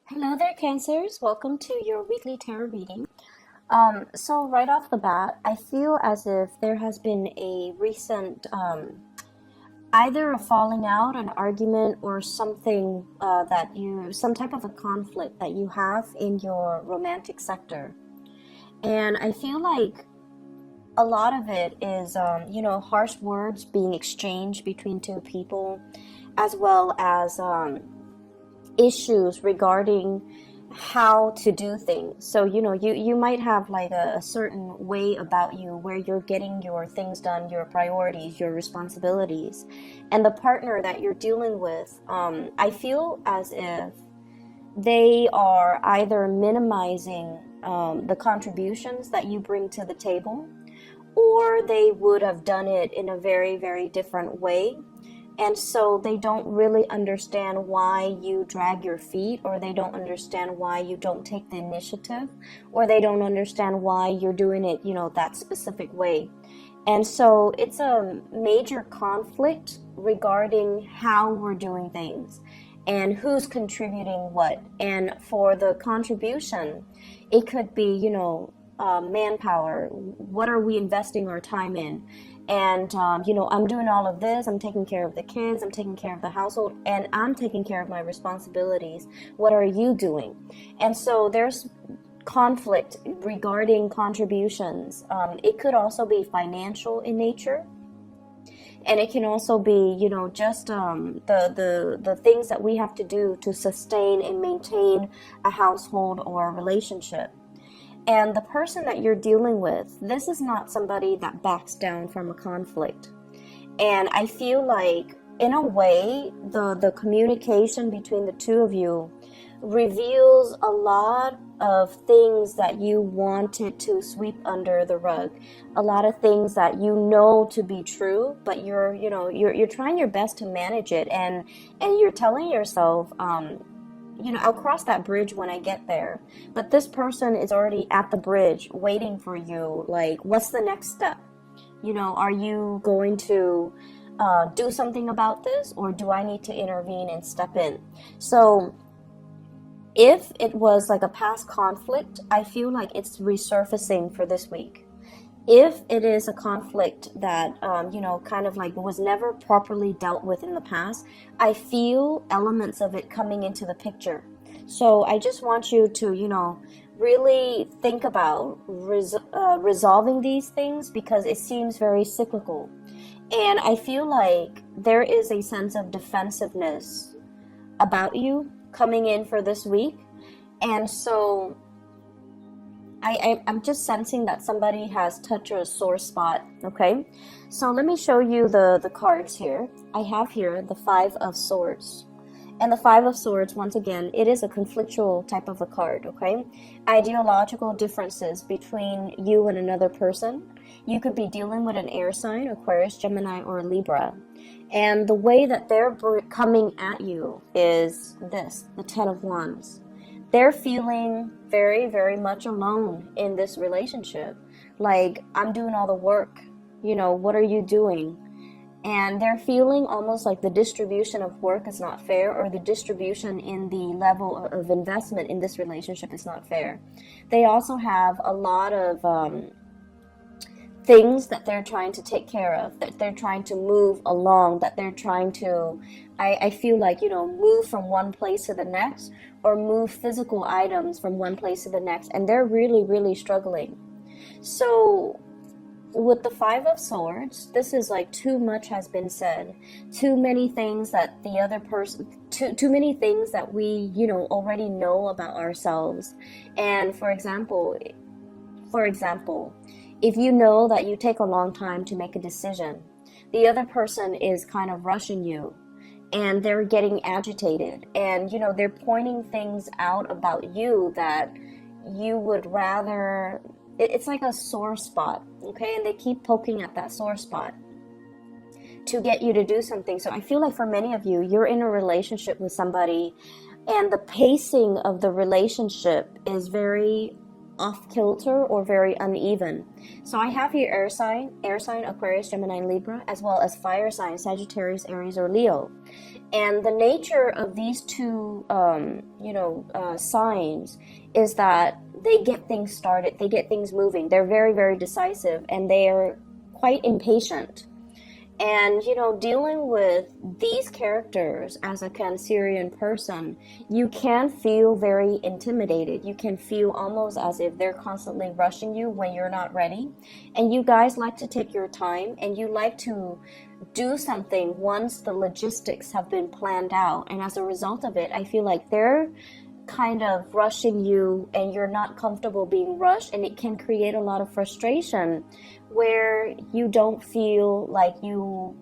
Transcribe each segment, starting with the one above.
Hello there, Cancers. Welcome to your weekly tarot reading. So right off the bat, I feel as if there has been a recent either a falling out, an argument, or something some type of a conflict that you have in your romantic sector. And I feel like a lot of it is, harsh words being exchanged between two people, as well as issues regarding how to do things. So, you might have like a certain way about you where you're getting your things done, your priorities, your responsibilities. And the partner that you're dealing with, I feel as if they are either minimizing the contributions that you bring to the table, or they would have done it in a very, very different way. And so they don't really understand why you drag your feet, or they don't understand why you don't take the initiative, or they don't understand why you're doing it, that specific way. And so it's a major conflict regarding how we're doing things and who's contributing what. And for the contribution, it could be, manpower. What are we investing our time in? And, I'm doing all of this. I'm taking care of the kids. I'm taking care of the household. And I'm taking care of my responsibilities. What are you doing? And so there's conflict regarding contributions. It could also be financial in nature. And it can also be, just the things that we have to do to sustain and maintain a household or a relationship. And the person that you're dealing with, this is not somebody that backs down from a conflict. And I feel like, in a way, the communication between the two of you reveals a lot of things that you wanted to sweep under the rug. A lot of things that you know to be true, but you're trying your best to manage it. And you're telling yourself, I'll cross that bridge when I get there. But this person is already at the bridge waiting for you. Like, what's the next step? Are you going to do something about this, or do I need to intervene and step in? So if it was like a past conflict, I feel like it's resurfacing for this week. If it is a conflict that, kind of like was never properly dealt with in the past, I feel elements of it coming into the picture. So I just want you to, really think about resolving these things, because it seems very cyclical. And I feel like there is a sense of defensiveness about you coming in for this week. And so I'm just sensing that somebody has touched a sore spot, okay? So let me show you the cards here. I have here the Five of Swords. And the Five of Swords, once again, it is a conflictual type of a card, okay? Ideological differences between you and another person. You could be dealing with an air sign, Aquarius, Gemini, or Libra. And the way that they're coming at you is this, the Ten of Wands. They're feeling very, very much alone in this relationship. Like, I'm doing all the work. What are you doing? And they're feeling almost like the distribution of work is not fair, or the distribution in the level of investment in this relationship is not fair. They also have a lot of things that they're trying to take care of, that they're trying to move along, that they're trying to, I feel like, move from one place to the next, or move physical items from one place to the next. And they're really, really struggling. So with the Five of Swords, this is like too much has been said. Too many things that the other person, too many things that we, already know about ourselves. And for example, if you know that you take a long time to make a decision, the other person is kind of rushing you, and they're getting agitated, and they're pointing things out about you that you would rather, it's like a sore spot, okay? And they keep poking at that sore spot to get you to do something. So I feel like for many of you, you're in a relationship with somebody, and the pacing of the relationship is very off kilter or very uneven. So I have here air sign, Aquarius, Gemini, and Libra, as well as fire sign, Sagittarius, Aries, or Leo. And the nature of these two, signs is that they get things started, they get things moving. They're very, very decisive, and they are quite impatient. And, dealing with these characters as a Cancerian person, you can feel very intimidated. You can feel almost as if they're constantly rushing you when you're not ready. And you guys like to take your time, and you like to do something once the logistics have been planned out. And as a result of it, I feel like they're kind of rushing you, and you're not comfortable being rushed, and it can create a lot of frustration where you don't feel like you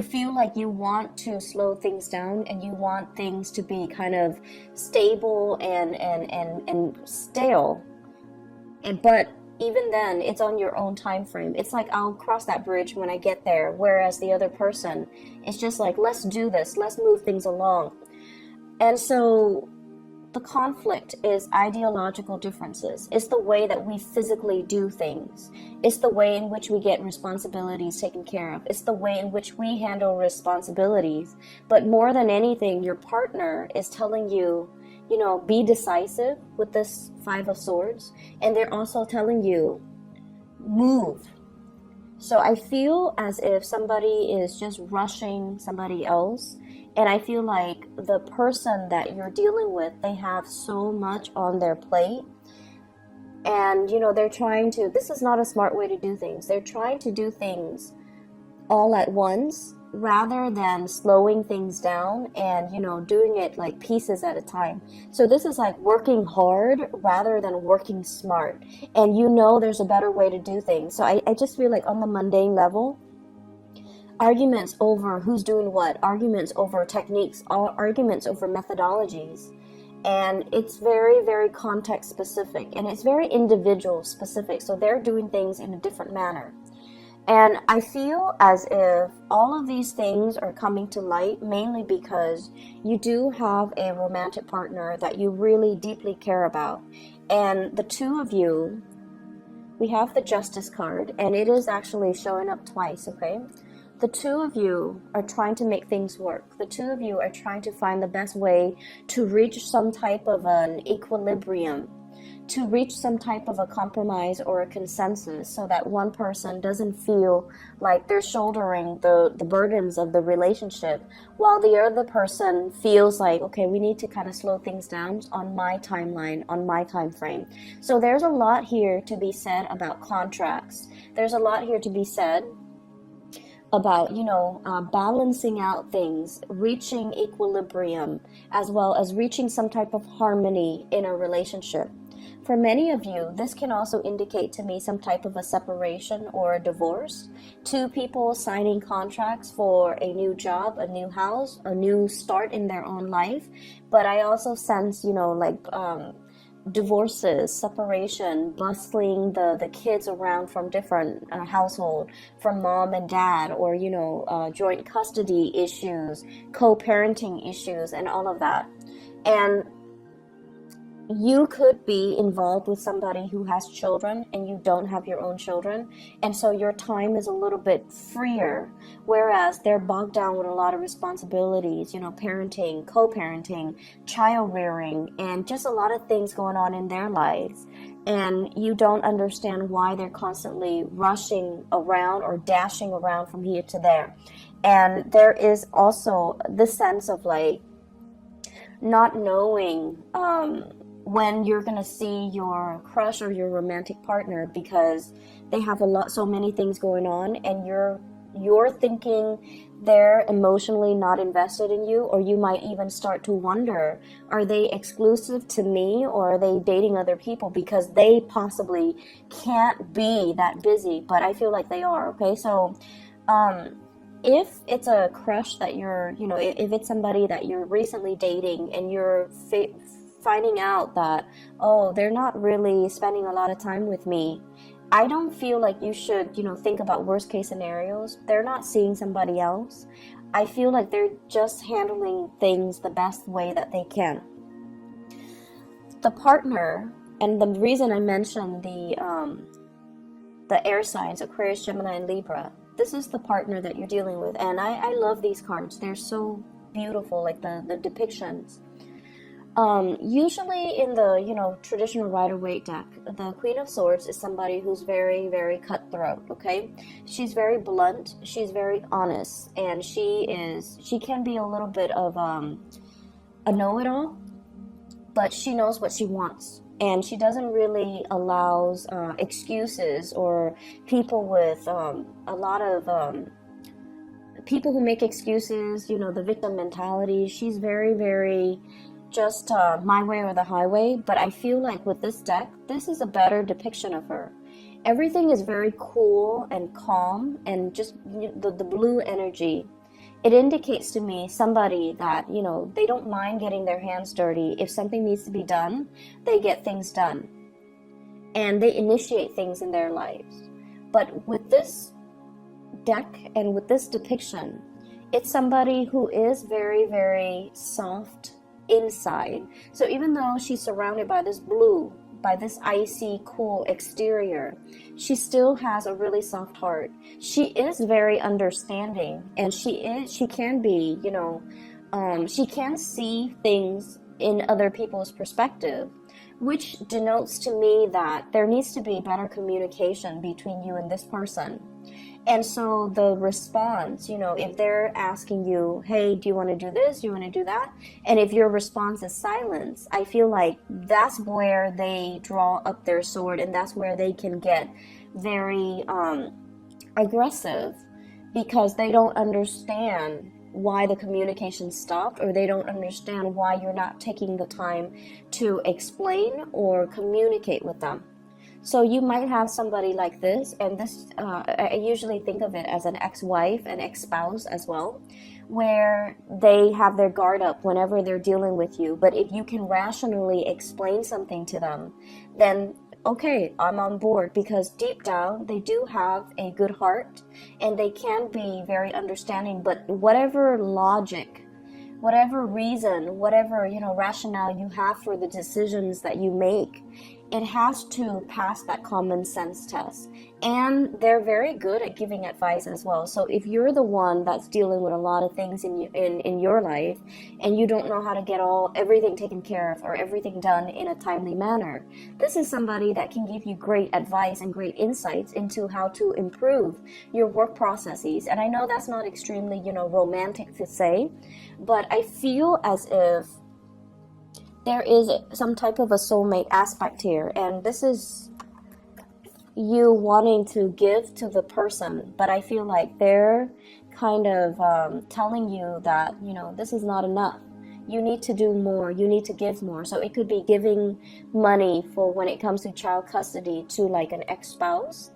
feel like you want to slow things down, and you want things to be kind of stable and stale. But even then, it's on your own time frame. It's like, I'll cross that bridge when I get there, whereas the other person, it's just like, let's do this, let's move things along. And so the conflict is ideological differences. It's the way that we physically do things. It's the way in which we get responsibilities taken care of. It's the way in which we handle responsibilities. But more than anything, your partner is telling you, be decisive with this Five of Swords. And they're also telling you, move. So I feel as if somebody is just rushing somebody else. And I feel like the person that you're dealing with, they have so much on their plate. And, they're trying to, this is not a smart way to do things. They're trying to do things all at once rather than slowing things down and, doing it like pieces at a time. So this is like working hard rather than working smart. And there's a better way to do things. So I just feel like on the mundane level, arguments over who's doing what, arguments over techniques, arguments over methodologies. And it's very, very context specific, and it's very individual specific. So they're doing things in a different manner. And I feel as if all of these things are coming to light mainly because you do have a romantic partner that you really deeply care about. And the two of you, we have the Justice card, and it is actually showing up twice, okay? The two of you are trying to make things work. The two of you are trying to find the best way to reach some type of an equilibrium, to reach some type of a compromise or a consensus, so that one person doesn't feel like they're shouldering the burdens of the relationship, while the other person feels like, okay, we need to kind of slow things down on my timeline, on my time frame. So there's a lot here to be said about contracts. There's a lot here to be said about, balancing out things, reaching equilibrium, as well as reaching some type of harmony in a relationship. For many of you, this can also indicate to me some type of a separation or a divorce. Two people signing contracts for a new job, a new house, a new start in their own life. But I also sense, divorces, separation, bustling the kids around from different household, from mom and dad, or joint custody issues, co-parenting issues, and all of that. And you could be involved with somebody who has children and you don't have your own children, and so your time is a little bit freer, whereas they're bogged down with a lot of responsibilities, parenting, co-parenting, child rearing, and just a lot of things going on in their lives. And you don't understand why they're constantly rushing around or dashing around from here to there. And there is also this sense of like not knowing when you're gonna see your crush or your romantic partner, because they have so many things going on, and you're thinking they're emotionally not invested in you, or you might even start to wonder, are they exclusive to me, or are they dating other people, because they possibly can't be that busy, but I feel like they are. Okay, so if it's a crush that you're, if it's somebody that you're recently dating and you're finding out that, oh, they're not really spending a lot of time with me, I don't feel like you should, think about worst case scenarios. They're not seeing somebody else. I feel like they're just handling things the best way that they can. The partner And the reason I mentioned the air signs, Aquarius, Gemini, and Libra, this is the partner that you're dealing with. And I love these cards. They're so beautiful, like the depictions. Usually in the, traditional Rider-Waite deck, the Queen of Swords is somebody who's very, very cutthroat, okay? She's very blunt, she's very honest, and she can be a little bit of a know-it-all, but she knows what she wants. And she doesn't really allow excuses or people with a lot of people who make excuses, the victim mentality. She's very, very just my way or the highway. But I feel like with this deck, this is a better depiction of her. Everything is very cool and calm, and just the blue energy. It indicates to me somebody that, they don't mind getting their hands dirty. If something needs to be done, they get things done. And they initiate things in their lives. But with this deck and with this depiction, it's somebody who is very, very soft inside. So even though she's surrounded by this blue, by this icy, cool exterior, she still has a really soft heart. She is very understanding, and she can be, she can see things in other people's perspective, which denotes to me that there needs to be better communication between you and this person. And so the response, if they're asking you, hey, do you want to do this? Do you want to do that? And if your response is silence, I feel like that's where they draw up their sword, and that's where they can get very aggressive, because they don't understand why the communication stopped, or they don't understand why you're not taking the time to explain or communicate with them. So you might have somebody like this, and this, I usually think of it as an ex-wife and ex-spouse as well, where they have their guard up whenever they're dealing with you. But if you can rationally explain something to them, then okay, I'm on board, because deep down they do have a good heart and they can be very understanding. But whatever logic, whatever reason, whatever rationale you have for the decisions that you make, it has to pass that common sense test. And they're very good at giving advice as well. So if you're the one that's dealing with a lot of things in your life, and you don't know how to get everything taken care of or everything done in a timely manner, this is somebody that can give you great advice and great insights into how to improve your work processes. And I know that's not extremely, romantic to say, but I feel as if there is some type of a soulmate aspect here, and this is you wanting to give to the person, but I feel like they're kind of telling you that, this is not enough. You need to do more. You need to give more. So it could be giving money for when it comes to child custody to like an ex-spouse.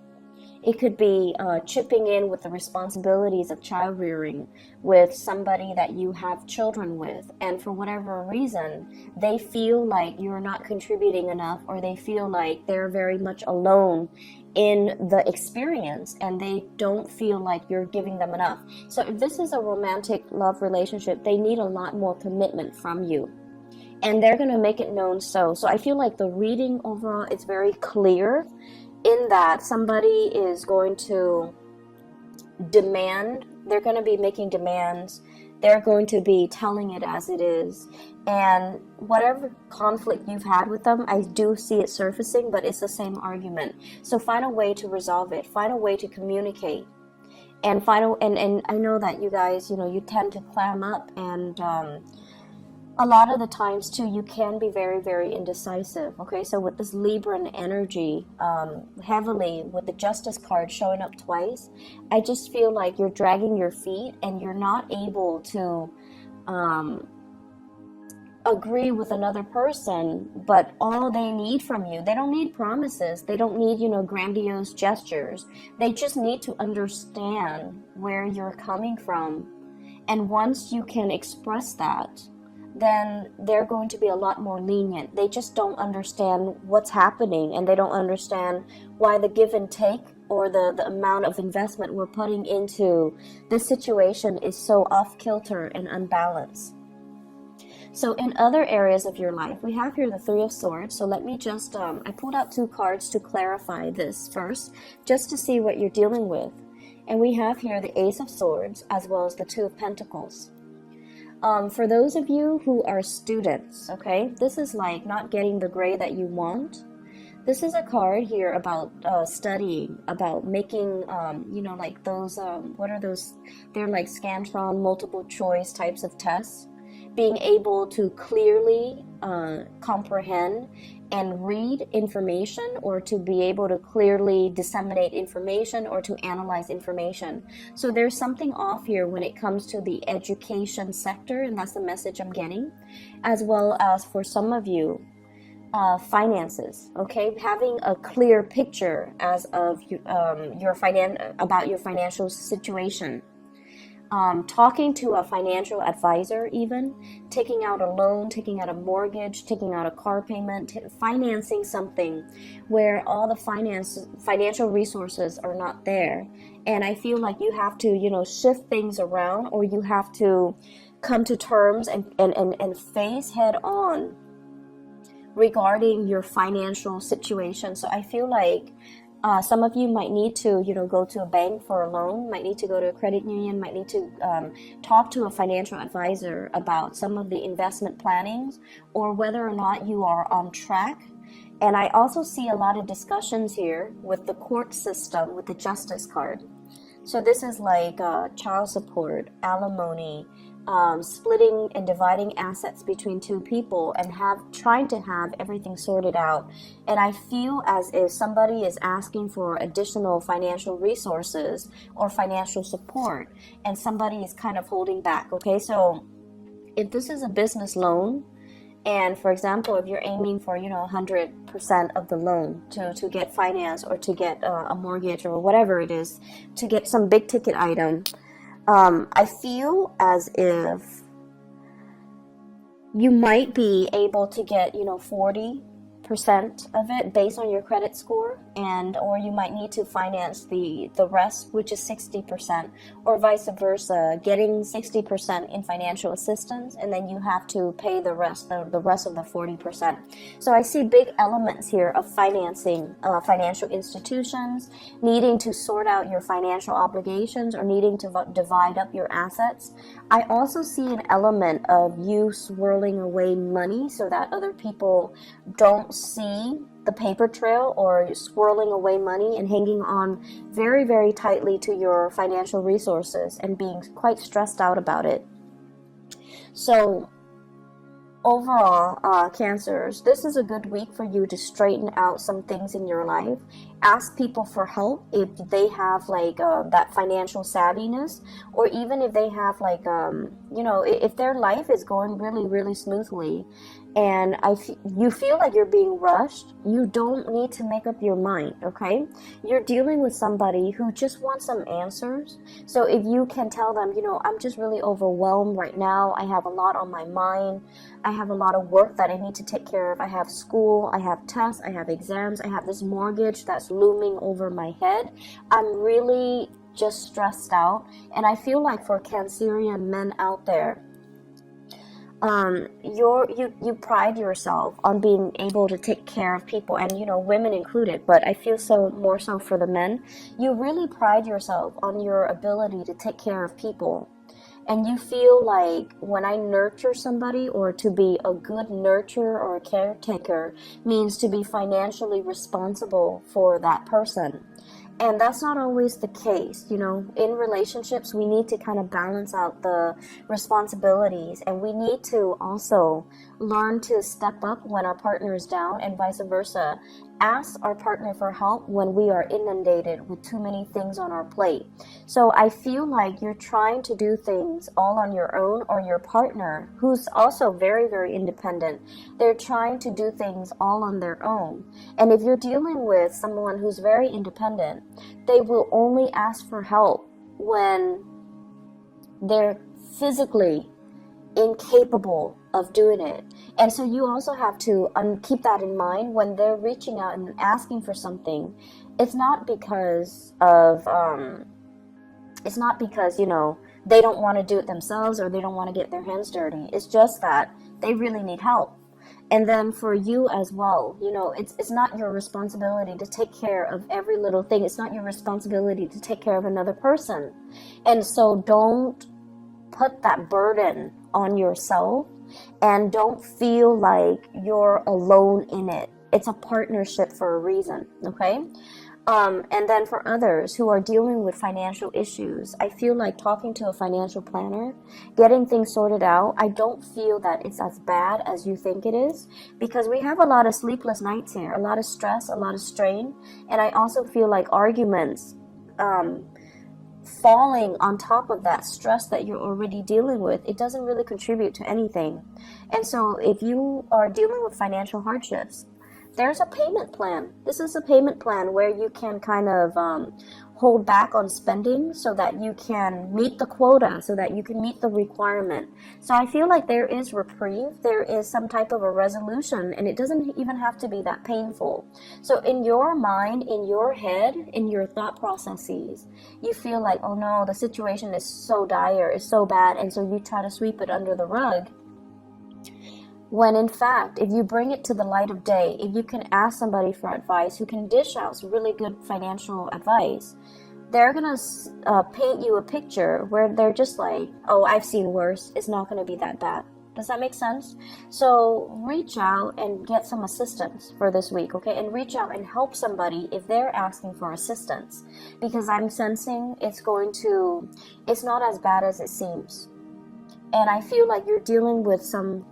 It could be chipping in with the responsibilities of child rearing with somebody that you have children with. And for whatever reason, they feel like you're not contributing enough, or they feel like they're very much alone in the experience, and they don't feel like you're giving them enough. So if this is a romantic love relationship, they need a lot more commitment from you. And they're going to make it known so. So I feel like the reading overall is very clear, in that somebody is going to demand, they're going to be making demands, they're going to be telling it as it is, and whatever conflict you've had with them, I do see it surfacing, but it's the same argument. So find a way to resolve it, find a way to communicate, and and I know that you guys, you tend to clam up, and a lot of the times too, you can be very, very indecisive. Okay, so with this Libran energy, heavily with the Justice card showing up twice, I just feel like you're dragging your feet and you're not able to agree with another person. But all they need from you, they don't need promises, they don't need grandiose gestures. They just need to understand where you're coming from, and once you can express that, then they're going to be a lot more lenient. They just don't understand what's happening, and they don't understand why the give and take, or the amount of investment we're putting into this situation, is so off kilter and unbalanced. So in other areas of your life, we have here the Three of Swords. So let me just, I pulled out 2 cards to clarify this first, just to see what you're dealing with. And we have here the Ace of Swords as well as the 2 of Pentacles. For those of you who are students, okay, this is like not getting the grade that you want. This is a card here about studying, about making, you know, like those, what are those? They're like Scantron multiple choice types of tests. Being able to clearly comprehend and read information, or to be able to clearly disseminate information, or to analyze information. So there's something off here when it comes to the education sector, and that's the message I'm getting, as well as for some of you, finances. Okay, having a clear picture as of about your financial situation. Talking to a financial advisor, even taking out a loan, taking out a mortgage, taking out a car payment, financing something where all the financial resources are not there. And I feel like you have to, you know, shift things around, or you have to come to terms and face head on regarding your financial situation. So I feel like some of you might need to, you know, go to a bank for a loan, might need to go to a credit union, might need to talk to a financial advisor about some of the investment plannings, or whether or not you are on track. And I also see a lot of discussions here with the court system, with the Justice card. So this is like child support, alimony, splitting and dividing assets between 2 people, and trying to have everything sorted out. And I feel as if somebody is asking for additional financial resources or financial support, and somebody is kind of holding back. Okay, so if this is a business loan, and for example, if you're aiming for, you know, 100% of the loan to get finance, or to get a mortgage, or whatever it is, to get some big ticket item, I feel as if you might be able to get, you know, 40% of it based on your credit score, or you might need to finance the rest, which is 60%, or vice versa, getting 60% in financial assistance, and then you have to pay the rest of the 40%. So I see big elements here of financing financial institutions, needing to sort out your financial obligations, or needing to divide up your assets. I also see an element of you swirling away money so that other people don't see the paper trail, or swirling away money and hanging on very, very tightly to your financial resources and being quite stressed out about it. So overall, Cancers, this is a good week for you to straighten out some things in your life. Ask people for help if they have like that financial savviness, or even if they have like, you know, if their life is going really, really smoothly, and you feel like you're being rushed, you don't need to make up your mind, okay? You're dealing with somebody who just wants some answers. So if you can tell them, you know, I'm just really overwhelmed right now. I have a lot on my mind. I have a lot of work that I need to take care of. I have school, I have tests, I have exams, I have this mortgage that's looming over my head. I'm really just stressed out. And I feel like for Cancerian men out there, you pride yourself on being able to take care of people, and, you know, women included, but I feel so more so for the men. You really pride yourself on your ability to take care of people, and you feel like when I nurture somebody, or to be a good nurturer or a caretaker, means to be financially responsible for that person. And that's not always the case, you know. In relationships, we need to kind of balance out the responsibilities, and we need to also learn to step up when our partner is down, and vice versa. Ask our partner for help when we are inundated with too many things on our plate. So I feel like you're trying to do things all on your own, or your partner, who's also very, very independent, they're trying to do things all on their own. And if you're dealing with someone who's very independent, they will only ask for help when they're physically incapable of doing it. And so you also have to keep that in mind when they're reaching out and asking for something. It's not because of you know, they don't want to do it themselves, or they don't want to get their hands dirty. It's just that they really need help. And then for you as well, you know, it's not your responsibility to take care of every little thing. It's not your responsibility to take care of another person. And so don't put that burden on yourself, and don't feel like you're alone in it. It's a partnership for a reason, okay? And then for others who are dealing with financial issues, I feel like talking to a financial planner, getting things sorted out, I don't feel that it's as bad as you think it is, because we have a lot of sleepless nights here, a lot of stress, a lot of strain, and I also feel like arguments falling on top of that stress that you're already dealing with, it doesn't really contribute to anything. And so if you are dealing with financial hardships, there's a payment plan. This is a payment plan where you can kind of hold back on spending so that you can meet the quota, so that you can meet the requirement. So I feel like there is reprieve, there is some type of a resolution, and it doesn't even have to be that painful. So in your mind, in your head, in your thought processes, you feel like, oh no, the situation is so dire, it's so bad, and so you try to sweep it under the rug. When in fact, if you bring it to the light of day, if you can ask somebody for advice who can dish out really good financial advice, they're going to paint you a picture where they're just like, oh, I've seen worse. It's not going to be that bad. Does that make sense? So reach out and get some assistance for this week, okay? And reach out and help somebody if they're asking for assistance. Because I'm sensing it's not as bad as it seems. And I feel like you're dealing with some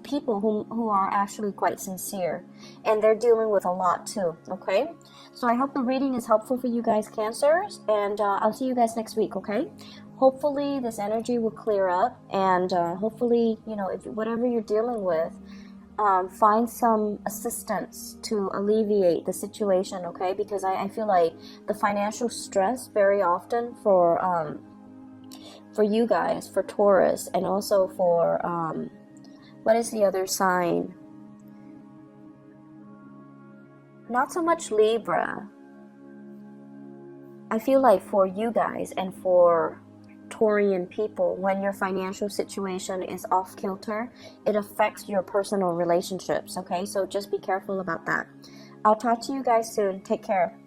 people who are actually quite sincere, and they're dealing with a lot too, okay? So I hope the reading is helpful for you guys, Cancers, and I'll see you guys next week, okay? Hopefully this energy will clear up, and hopefully, you know, if whatever you're dealing with, find some assistance to alleviate the situation, okay? Because I feel like the financial stress very often for you guys, for Taurus, and also for what is the other sign? Not so much Libra. I feel like for you guys and for Taurian people, when your financial situation is off kilter, it affects your personal relationships, okay? So just be careful about that. I'll talk to you guys soon. Take care.